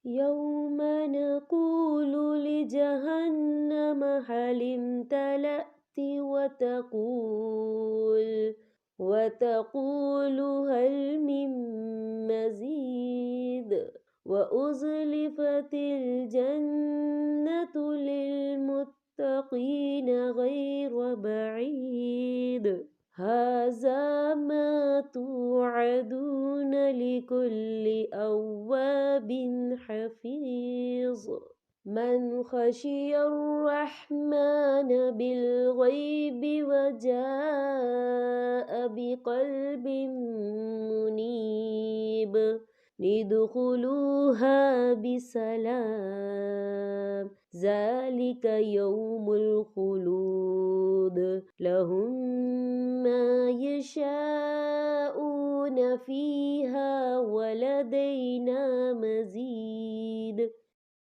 يوم نقول لجهنم هل امتلأت وتقول هل من مزيد وأزلفت الجنة للمتقين غير بعيد هذا ما توعدون لكل أواب حفيظ من خشي الرحمن بالغيب وجاء بقلب منيب ادخلوها بسلام ذلك يوم الخلود لهم ما يشاءون فيها ولدينا مزيد